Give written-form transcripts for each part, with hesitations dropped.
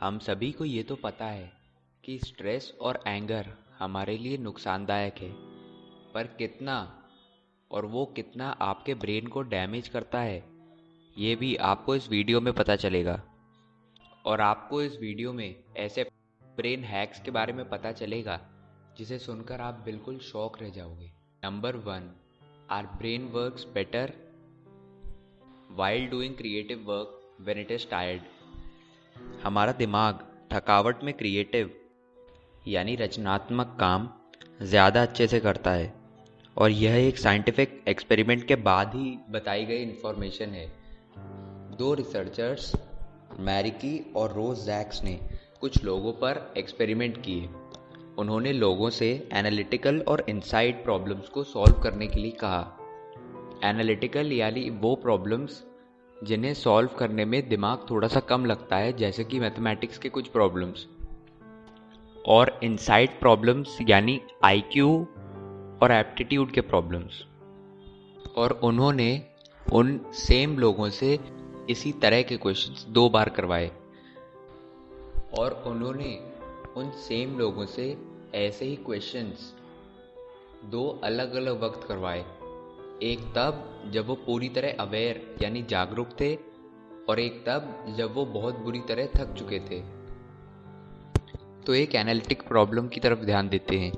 हम सभी को ये तो पता है कि स्ट्रेस और एंगर हमारे लिए नुकसानदायक है, पर कितना और वो कितना आपके ब्रेन को डैमेज करता है ये भी आपको इस वीडियो में पता चलेगा। और आपको इस वीडियो में ऐसे ब्रेन हैक्स के बारे में पता चलेगा जिसे सुनकर आप बिल्कुल शॉक रह जाओगे। Number 1, our brain works better while doing creative work when it is tired. हमारा दिमाग थकावट में क्रिएटिव यानी रचनात्मक काम ज़्यादा अच्छे से करता है, और यह एक साइंटिफिक एक्सपेरिमेंट के बाद ही बताई गई इन्फॉर्मेशन है। दो रिसर्चर्स मैरिकी और रोज जैक्स ने कुछ लोगों पर एक्सपेरिमेंट किए। उन्होंने लोगों से एनालिटिकल और इनसाइड प्रॉब्लम्स को सॉल्व करने के लिए कहा। एनालिटिकल यानी वो प्रॉब्लम्स जिन्हें सॉल्व करने में दिमाग थोड़ा सा कम लगता है, जैसे कि मैथमेटिक्स के कुछ प्रॉब्लम्स, और इनसाइड प्रॉब्लम्स यानी आईक्यू और एप्टीट्यूड के प्रॉब्लम्स। और उन्होंने उन सेम लोगों से इसी तरह के क्वेश्चंस 2 बार करवाए, और उन्होंने उन सेम लोगों से ऐसे ही क्वेश्चंस 2 अलग अलग वक्त करवाए। एक तब जब वो पूरी तरह अवेयर यानी जागरूक थे, और एक तब जब वो बहुत बुरी तरह थक चुके थे। तो एक एनालिटिक प्रॉब्लम की तरफ ध्यान देते हैं।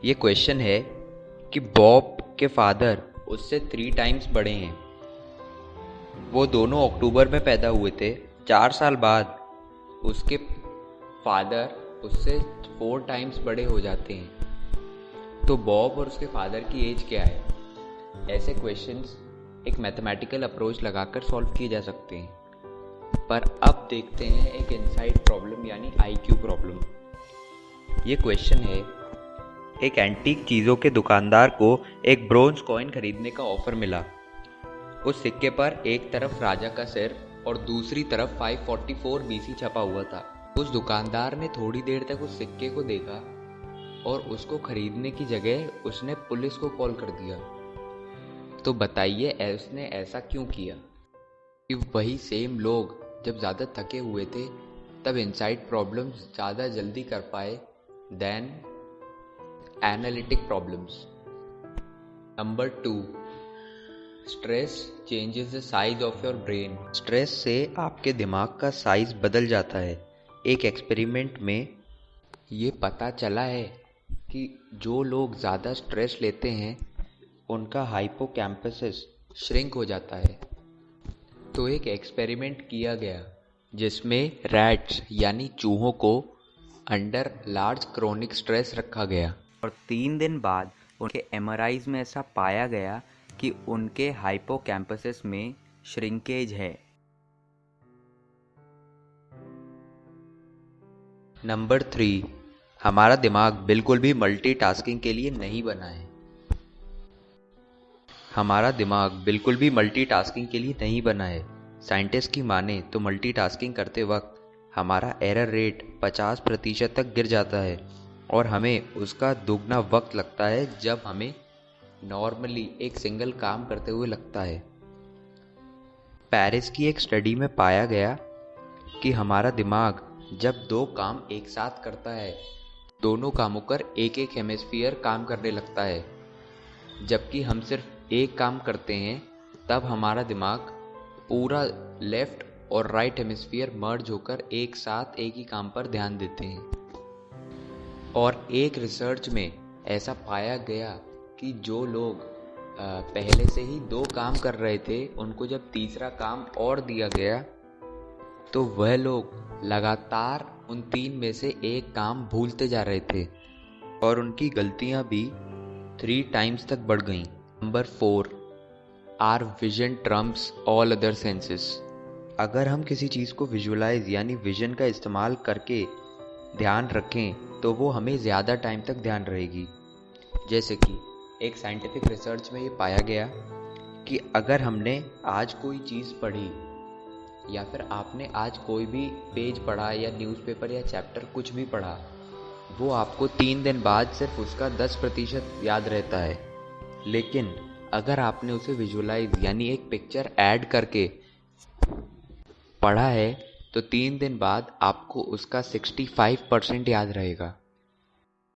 ये क्वेश्चन है कि बॉब के फादर उससे 3 टाइम्स बड़े हैं। वो दोनों अक्टूबर में पैदा हुए थे। 4 साल बाद उसके फादर उससे 4 टाइम्स बड़े हो जाते हैं। तो बॉब और उसके फादर की एज क्या है? ऐसे क्वेश्चंस एक मैथमेटिकल अप्रोच लगाकर सॉल्व किए जा सकते हैं। पर अब देखते हैं एक इनसाइड प्रॉब्लम यानी आईक्यू प्रॉब्लम। ये क्वेश्चन है, एक एंटीक चीज़ों के दुकानदार को एक ब्रोंज कॉइन खरीदने का ऑफर मिला। उस सिक्के पर एक तरफ राजा का सिर और दूसरी तरफ 544 BC छपा हुआ था। उस दुकानदार ने थोड़ी देर तक उस सिक्के को देखा और उसको खरीदने की जगह उसने पुलिस को कॉल कर दिया। तो बताइए उसने ऐसा क्यों किया? कि वही सेम लोग जब ज़्यादा थके हुए थे तब इनसाइड प्रॉब्लम्स ज़्यादा जल्दी कर पाए than analytic problems. Number 2, stress changes the size of your brain. Stress से आपके दिमाग का साइज बदल जाता है। एक एक्सपेरिमेंट में ये पता चला है कि जो लोग ज़्यादा स्ट्रेस लेते हैं उनका हाइपोकैम्पस श्रिंक हो जाता है। तो एक एक्सपेरिमेंट किया गया जिसमें रैट्स यानी चूहों को अंडर लार्ज क्रोनिक स्ट्रेस रखा गया, और 3 दिन बाद उनके MRIs में ऐसा पाया गया कि उनके हाइपोकैम्पस में श्रिंकेज है। नंबर 3, हमारा दिमाग बिल्कुल भी मल्टीटास्किंग के लिए नहीं बना है। हमारा दिमाग बिल्कुल भी मल्टीटास्किंग के लिए नहीं बना है। साइंटिस्ट की माने तो मल्टीटास्किंग करते वक्त हमारा एरर रेट 50% तक गिर जाता है, और हमें उसका दुगना वक्त लगता है जब हमें नॉर्मली एक सिंगल काम करते हुए लगता है। पेरिस की एक स्टडी में पाया गया कि हमारा दिमाग जब 2 काम एक साथ करता है, दोनों कामों पर एक एक हेमिस्फीयर काम करने लगता है। जबकि हम सिर्फ एक काम करते हैं तब हमारा दिमाग पूरा लेफ्ट और राइट हेमिस्फीयर मर्ज होकर एक साथ एक ही काम पर ध्यान देते हैं। और एक रिसर्च में ऐसा पाया गया कि जो लोग पहले से ही 2 काम कर रहे थे, उनको जब तीसरा काम और दिया गया तो वह लोग लगातार उन 3 में से एक काम भूलते जा रहे थे, और उनकी गलतियां भी 3 टाइम्स तक बढ़ गईं। Number 4, are vision Trump's all other senses. अगर हम किसी चीज़ को विजुअलाइज यानी विजन का इस्तेमाल करके ध्यान रखें तो वो हमें ज़्यादा टाइम तक ध्यान रहेगी। जैसे कि एक साइंटिफिक रिसर्च में ये पाया गया कि अगर हमने आज कोई चीज़ पढ़ी, या फिर आपने आज कोई भी पेज पढ़ा या न्यूज़पेपर या चैप्टर कुछ भी पढ़ा, वो आपको 3 दिन बाद सिर्फ उसका 10% याद रहता है। लेकिन अगर आपने उसे विजुअलाइज यानी एक पिक्चर ऐड करके पढ़ा है तो 3 दिन बाद आपको उसका 65% याद रहेगा।